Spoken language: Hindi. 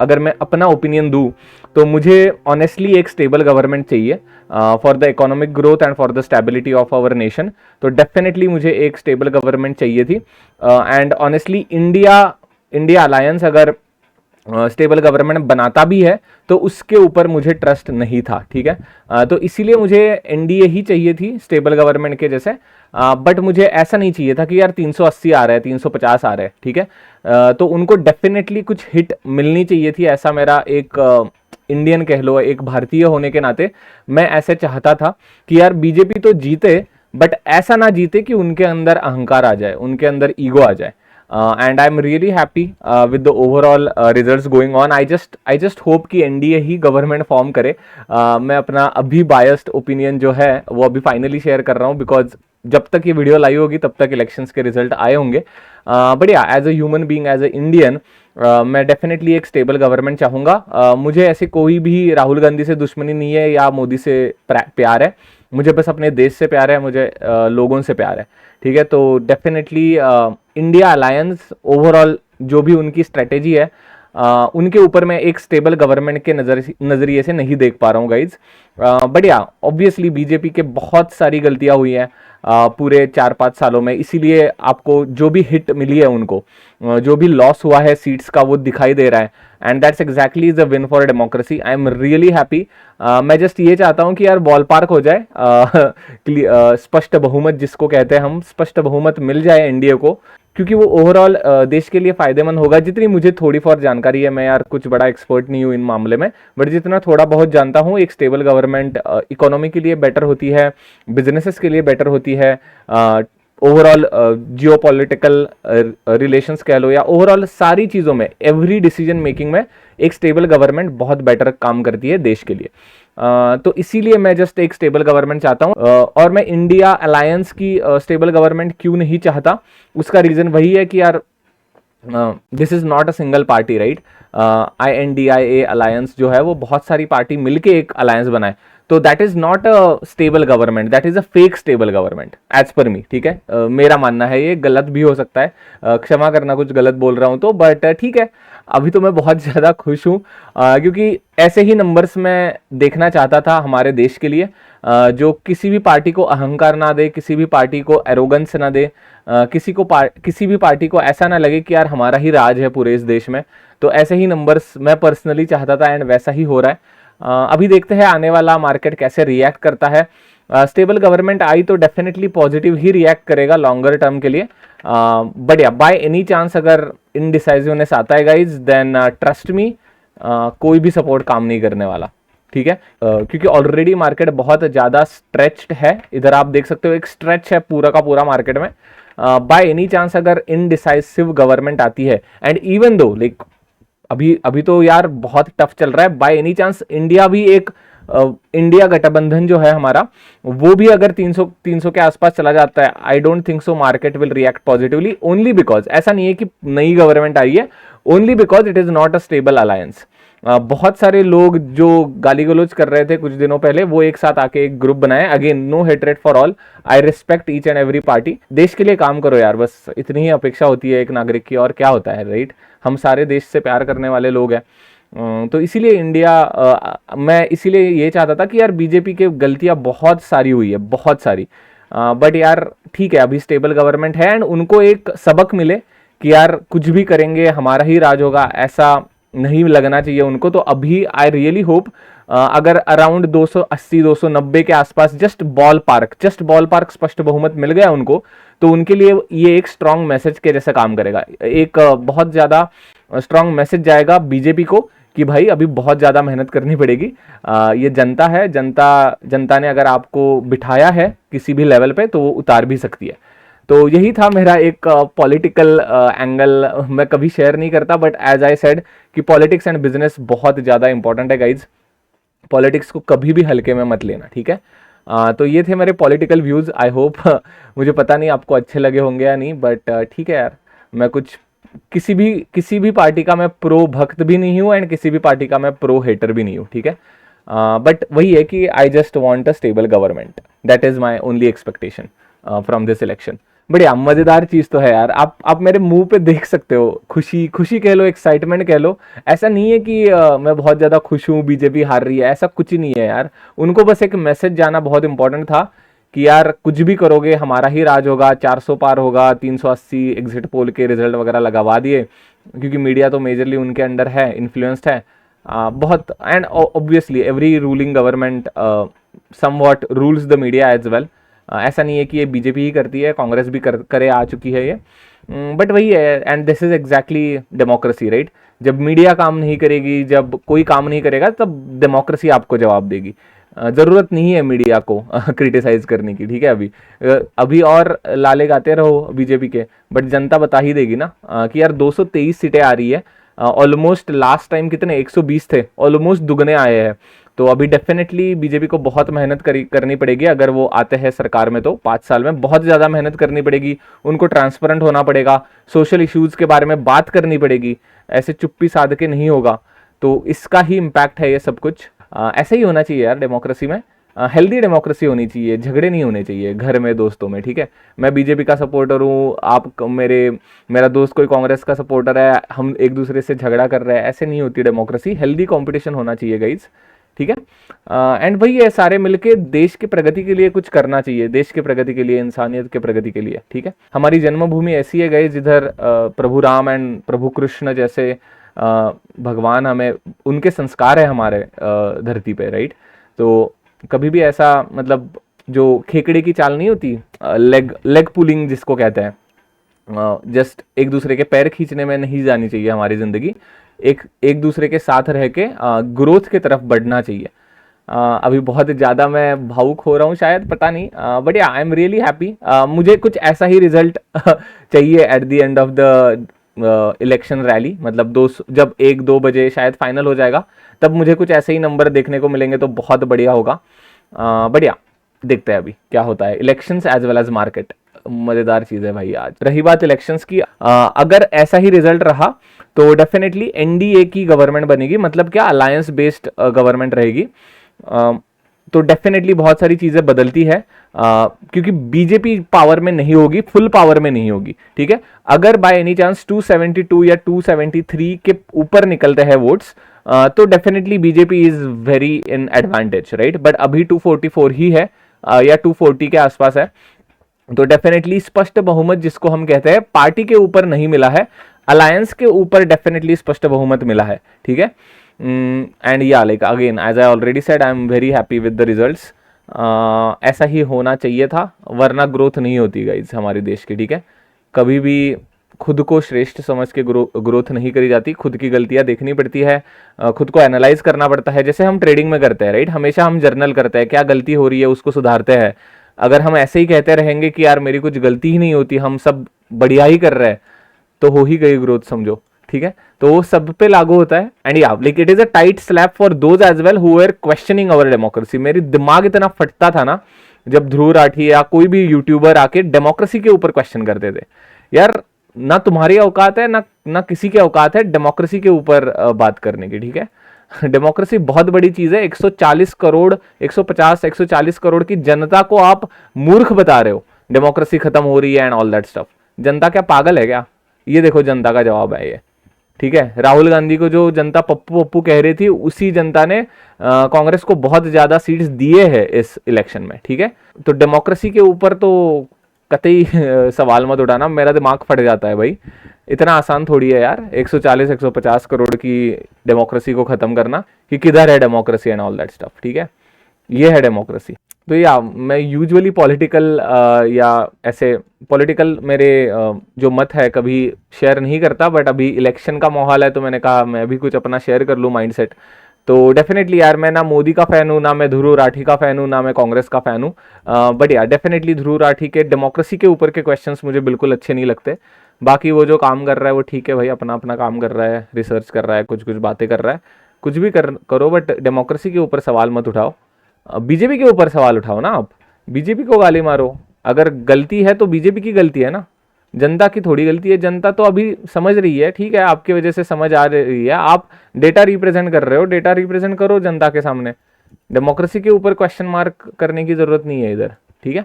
अगर मैं अपना ओपिनियन दूँ तो मुझे ऑनेस्टली एक स्टेबल गवर्नमेंट चाहिए for the economic growth and for the stability of our nation. तो डेफिनेटली मुझे एक स्टेबल गवर्नमेंट चाहिए थी। And honestly India India alliance अगर स्टेबल गवर्नमेंट बनाता भी है तो उसके ऊपर मुझे ट्रस्ट नहीं था, ठीक है। तो इसीलिए मुझे एनडीए ही चाहिए थी स्टेबल गवर्नमेंट के जैसे। बट मुझे ऐसा नहीं चाहिए था कि यार 380 आ रहा है, 350 आ रहा है, ठीक है। तो उनको डेफिनेटली कुछ हिट मिलनी चाहिए थी, ऐसा मेरा एक इंडियन कह लो, एक भारतीय होने के नाते मैं ऐसे चाहता था कि यार बीजेपी तो जीते बट ऐसा ना जीते कि उनके अंदर अहंकार आ जाए, उनके अंदर ईगो आ जाए। And I'm really happy with the overall results going on. I just hope कि एनडीए ही गवर्नमेंट फॉर्म करे। मैं अपना अभी बायस्ड ओपिनियन जो है वो अभी फाइनली शेयर कर रहा हूँ, बिकॉज जब तक ये वीडियो लाई होगी तब तक इलेक्शंस के रिजल्ट आए होंगे। बट या as a human being, as a Indian, मैं डेफिनेटली एक स्टेबल गवर्नमेंट चाहूँगा। मुझे ऐसे कोई भी राहुल गांधी से दुश्मनी नहीं है या मोदी से प्यार है, मुझे बस अपने देश से प्यार है, मुझे लोगों से प्यार है, ठीक है। तो डेफिनेटली इंडिया अलायंस ओवरऑल जो भी उनकी स्ट्रेटेजी है उनके ऊपर मैं एक स्टेबल गवर्नमेंट के नज़रिए से नहीं देख पा रहा हूँ गाइज। बट या ऑब्वियसली बीजेपी के बहुत सारी गलतियां हुई हैं पूरे 4-5 सालों में, इसीलिए आपको जो भी हिट मिली है उनको, जो भी लॉस हुआ है सीट्स का, वो दिखाई दे रहा है। And that's exactly the win for democracy. I am really happy. मैं जस्ट ये चाहता हूँ कि यार बॉल पार्क हो जाए, स्पष्ट बहुमत जिसको कहते हैं हम, स्पष्ट बहुमत मिल जाए एनडीए को, क्योंकि वो ओवरऑल देश के लिए फायदेमंद होगा। जितनी मुझे थोड़ी बहुत जानकारी है, मैं यार कुछ बड़ा एक्सपर्ट नहीं हूँ इन मामले में, बट जितना थोड़ा बहुत जानता हूँ, एक स्टेबल गवर्नमेंट इकोनॉमी के लिए बेटर होती है, बिजनेसेस के लिए बेटर होती है, ओवरऑल जियो पॉलिटिकल रिलेशंस कह लो, या ओवरऑल सारी चीज़ों में, एवरी डिसीजन मेकिंग में एक स्टेबल गवर्नमेंट बहुत बेटर काम करती है देश के लिए। तो इसीलिए मैं जस्ट एक स्टेबल गवर्नमेंट चाहता हूँ। और मैं इंडिया अलायंस की स्टेबल गवर्नमेंट क्यों नहीं चाहता, उसका रीज़न वही है कि यार this is not a single party, right. INDIA alliance जो है वो बहुत सारी पार्टी मिलके एक अलायंस बनाए, तो that is not a stable government, that is a fake stable government as per me, ठीक है। मेरा मानना है, ये गलत भी हो सकता है, क्षमा करना कुछ गलत बोल रहा हूं तो, बट ठीक है। अभी तो मैं बहुत ज़्यादा खुश हूँ क्योंकि ऐसे ही नंबर्स मैं देखना चाहता था हमारे देश के लिए, जो किसी भी पार्टी को अहंकार ना दे, किसी भी पार्टी को एरोगेंस ना दे, किसी भी पार्टी को ऐसा ना लगे कि यार हमारा ही राज है पूरे इस देश में। तो ऐसे ही नंबर्स मैं पर्सनली चाहता था एंड वैसा ही हो रहा है। अभी देखते हैं आने वाला मार्केट कैसे रिएक्ट करता है। स्टेबल गवर्नमेंट आई तो डेफिनेटली पॉजिटिव ही रिएक्ट करेगा लॉन्गर टर्म के लिए। बट या बाय एनी चांस अगर इनडिसाइजिवनेस आता है गाइज, देन ट्रस्ट मी, कोई भी सपोर्ट काम नहीं करने वाला, ठीक है। क्योंकि ऑलरेडी मार्केट बहुत ज़्यादा स्ट्रेच्ड है, इधर आप देख सकते हो एक स्ट्रेच है पूरा का पूरा मार्केट में। बाय एनी चांस अगर इनडिसाइसिव गवर्नमेंट आती है, एंड इवन दो लाइक अभी तो यार बहुत टफ चल रहा है, बाय एनी चांस इंडिया भी एक इंडिया गठबंधन जो है हमारा, वो भी अगर 300 के आसपास चला जाता है, I don't think so market will react positively, only because ऐसा नहीं है कि नई गवर्नमेंट आई है, only because it is not a stable alliance. बहुत सारे लोग जो गाली गलौज कर रहे थे कुछ दिनों पहले, वो एक साथ आके एक ग्रुप बनाए। Again no hatred for all, I respect each and every party. देश के लिए काम करो यार, बस इतनी ही अपेक्षा होती है एक नागरिक की, और क्या होता है, राइट। हम सारे देश से प्यार करने वाले लोग हैं। तो इसीलिए मैं इसीलिए ये चाहता था कि यार बीजेपी के गलतियां बहुत सारी हुई है, बहुत सारी, बट यार ठीक है, अभी स्टेबल गवर्नमेंट है एंड उनको एक सबक मिले कि यार कुछ भी करेंगे हमारा ही राज होगा, ऐसा नहीं लगना चाहिए उनको। तो अभी आई रियली होप अगर अराउंड 280-290 के आसपास जस्ट बॉल पार्क स्पष्ट बहुमत मिल गया उनको, तो उनके लिए ये एक स्ट्रांग मैसेज के जैसा काम करेगा, एक बहुत ज़्यादा स्ट्रांग मैसेज जाएगा बीजेपी को कि भाई अभी बहुत ज़्यादा मेहनत करनी पड़ेगी। ये जनता है, जनता ने अगर आपको बिठाया है किसी भी लेवल पे तो वो उतार भी सकती है। तो यही था मेरा एक पॉलिटिकल एंगल, मैं कभी शेयर नहीं करता, बट एज आई सेड कि पॉलिटिक्स एंड बिजनेस बहुत ज़्यादा इंपॉर्टेंट है गाइज। पॉलिटिक्स को कभी भी हल्के में मत लेना, ठीक है। तो ये थे मेरे पॉलिटिकल व्यूज़। आई होप मुझे पता नहीं आपको अच्छे लगे होंगे या नहीं, बट ठीक है यार, मैं कुछ किसी भी पार्टी का मैं प्रो भक्त भी नहीं हूँ एंड किसी भी पार्टी का मैं प्रो हेटर भी नहीं हूँ, ठीक है। बट वही है कि I just want a stable government, that is my only expectation from this election. बढ़िया मजेदार चीज तो है यार, आप मेरे मुंह पे देख सकते हो, खुशी खुशी कह लो, एक्साइटमेंट कह लो। ऐसा नहीं है कि मैं बहुत ज्यादा खुश हूँ बीजेपी हार रही है, ऐसा कुछ ही नहीं है यार। उनको बस एक मैसेज जाना बहुत इंपॉर्टेंट था कि यार कुछ भी करोगे हमारा ही राज होगा, 400 पार होगा, 380 एग्जिट पोल के रिजल्ट वगैरह लगवा दिए, क्योंकि मीडिया तो मेजरली उनके अंडर है, इन्फ्लुएंस्ड है बहुत। And obviously every ruling government somewhat rules the media as well. ऐसा नहीं है कि ये बीजेपी ही करती है, कांग्रेस भी करे आ चुकी है ये, बट वही है। And this is exactly democracy, right? जब मीडिया काम नहीं करेगी, जब कोई काम नहीं करेगा, तब डेमोक्रेसी आपको जवाब देगी। जरूरत नहीं है मीडिया को क्रिटिसाइज करने की, ठीक है? अभी और लाले गाते रहो बीजेपी के, बट जनता बता ही देगी ना कि यार 223 सीटें आ रही है, ऑलमोस्ट लास्ट टाइम कितने 120 थे, ऑलमोस्ट दुगने आए हैं। तो अभी डेफिनेटली बीजेपी को बहुत मेहनत करनी पड़ेगी अगर वो आते हैं सरकार में, तो 5 साल में बहुत ज़्यादा मेहनत करनी पड़ेगी, उनको ट्रांसपेरेंट होना पड़ेगा, सोशल इश्यूज़ के बारे में बात करनी पड़ेगी, ऐसे चुप्पी साध के नहीं होगा। तो इसका ही इम्पैक्ट है ये सब कुछ। ऐसा ही होना चाहिए यार डेमोक्रेसी में, हेल्दी डेमोक्रेसी होनी चाहिए, झगड़े नहीं होने चाहिए घर में दोस्तों में, ठीक है? मैं बीजेपी का सपोर्टर हूँ, मेरा दोस्त कोई कांग्रेस का सपोर्टर है, हम एक दूसरे से झगड़ा कर रहे हैं, ऐसे नहीं होती डेमोक्रेसी। हेल्दी कंपटीशन होना चाहिए गाइज, ठीक है? एंड वही है, सारे मिलके देश की प्रगति के लिए कुछ करना चाहिए, देश की प्रगति के लिए, इंसानियत के प्रगति के लिए, ठीक है? हमारी जन्मभूमि ऐसी है गाइज जिधर प्रभु राम एंड प्रभु कृष्ण जैसे भगवान, हमें उनके संस्कार है हमारे धरती पे, राइट? तो कभी भी ऐसा मतलब जो खेकड़े की चाल नहीं होती, लेग पुलिंग जिसको कहते हैं, जस्ट एक दूसरे के पैर खींचने में नहीं जानी चाहिए हमारी जिंदगी। एक दूसरे के साथ रह के ग्रोथ की तरफ बढ़ना चाहिए। अभी बहुत ज़्यादा मैं भावुक हो रहा हूँ शायद, पता नहीं, बट या आई एम रियली हैप्पी। मुझे कुछ ऐसा ही रिजल्ट चाहिए at the end of the election rally, मतलब जब 1-2 बजे शायद फाइनल हो जाएगा, तब मुझे कुछ ऐसे ही नंबर देखने को मिलेंगे तो बहुत बढ़िया होगा। बढ़िया, देखते हैं अभी क्या होता है। Elections as well as market, मजेदार चीज है भाई। आज रही बात इलेक्शंस की, अगर ऐसा ही रिजल्ट रहा तो डेफिनेटली एनडीए की गवर्नमेंट बनेगी, मतलब क्या अलायंस बेस्ड गवर्नमेंट रहेगी। तो डेफिनेटली बहुत सारी चीजें बदलती है, क्योंकि बीजेपी पावर में नहीं होगी, फुल पावर में नहीं होगी, ठीक है? अगर बाय एनी चांस 272 या 273 के ऊपर निकलते हैं वोट्स, तो definitely BJP is very in advantage, right? But अभी 244 ही है, या 240 के आसपास है। तो डेफिनेटली स्पष्ट बहुमत जिसको हम कहते हैं, पार्टी के ऊपर नहीं मिला है, अलायंस के ऊपर डेफिनेटली स्पष्ट बहुमत मिला है, ठीक है? एंड या like again as I already said, I am very happy with the results. ऐसा ही होना चाहिए था, वरना ग्रोथ नहीं होती गाइज हमारे देश की, ठीक है? कभी भी खुद को श्रेष्ठ समझ के ग्रोथ नहीं करी जाती, खुद की गलतियां देखनी पड़ती है, खुद को एनालाइज करना पड़ता है, जैसे हम ट्रेडिंग में करते हैं, राइट? हमेशा हम जर्नल करते हैं, क्या गलती हो रही है उसको सुधारते हैं। अगर हम ऐसे ही कहते रहेंगे कि यार मेरी कुछ गलती ही नहीं होती, हम सब बढ़िया ही कर रहे हैं, तो हो ही गई ग्रोथ, समझो, ठीक है? तो वो सब पे लागू होता है। एंड या like it is a tight slap for those as well who are questioning our democracy. मेरी दिमाग इतना फटता था ना जब ध्रुव राठी या कोई भी यूट्यूबर आके डेमोक्रेसी के ऊपर क्वेश्चन करते थे। यार ना तुम्हारी औकात है, ना किसी की औकात है डेमोक्रेसी के ऊपर बात करने की, ठीक है? डेमोक्रेसी बहुत बड़ी चीज है। 140 करोड़, 150, 140 करोड़ की जनता को आप मूर्ख बता रहे हो डेमोक्रेसी खत्म हो रही है एंड ऑल दैट स्टफ। जनता क्या पागल है क्या? ये देखो जनता का जवाब है ये, ठीक है? राहुल गांधी को जो जनता पप्पू पप्पू कह रही थी, उसी जनता ने कांग्रेस को बहुत ज्यादा सीट्स दिए हैं इस इलेक्शन में, ठीक है? तो डेमोक्रेसी के ऊपर तो कतई सवाल मत उठाना, मेरा दिमाग फट जाता है भाई। इतना आसान थोड़ी है यार 140 150 करोड़ की डेमोक्रेसी को खत्म करना, कि किधर है democracy and all that stuff, ठीक है? ये है डेमोक्रेसी। तो या मैं यूजुअली पॉलिटिकल या ऐसे पॉलिटिकल मेरे जो मत है कभी शेयर नहीं करता, बट अभी इलेक्शन का माहौल है तो मैंने कहा मैं भी कुछ अपना शेयर कर लूँ माइंडसेट। तो डेफिनेटली यार मैं ना मोदी का फैन हूँ, ना मैं ध्रुव राठी का फैन हूँ, ना मैं कांग्रेस का फैन हूँ, बट यार डेफिनेटली ध्रुव राठी के डेमोक्रेसी के ऊपर के क्वेश्चंस मुझे बिल्कुल अच्छे नहीं लगते। बाकी वो जो काम कर रहा है वो ठीक है भाई, अपना अपना काम कर रहा है, रिसर्च कर रहा है, कुछ कुछ बातें कर रहा है, कुछ भी करो, बट डेमोक्रेसी के ऊपर सवाल मत उठाओ। बीजेपी के ऊपर सवाल उठाओ ना, आप बीजेपी को गाली मारो। अगर गलती है तो बीजेपी की गलती है ना, जनता की थोड़ी गलती है। जनता तो अभी समझ रही है, ठीक है? आपकी वजह से समझ आ रही है, आप डेटा रिप्रेजेंट कर रहे हो, डेटा रिप्रेजेंट करो जनता के सामने। डेमोक्रेसी के ऊपर क्वेश्चन मार्क करने की जरूरत नहीं है इधर, ठीक है?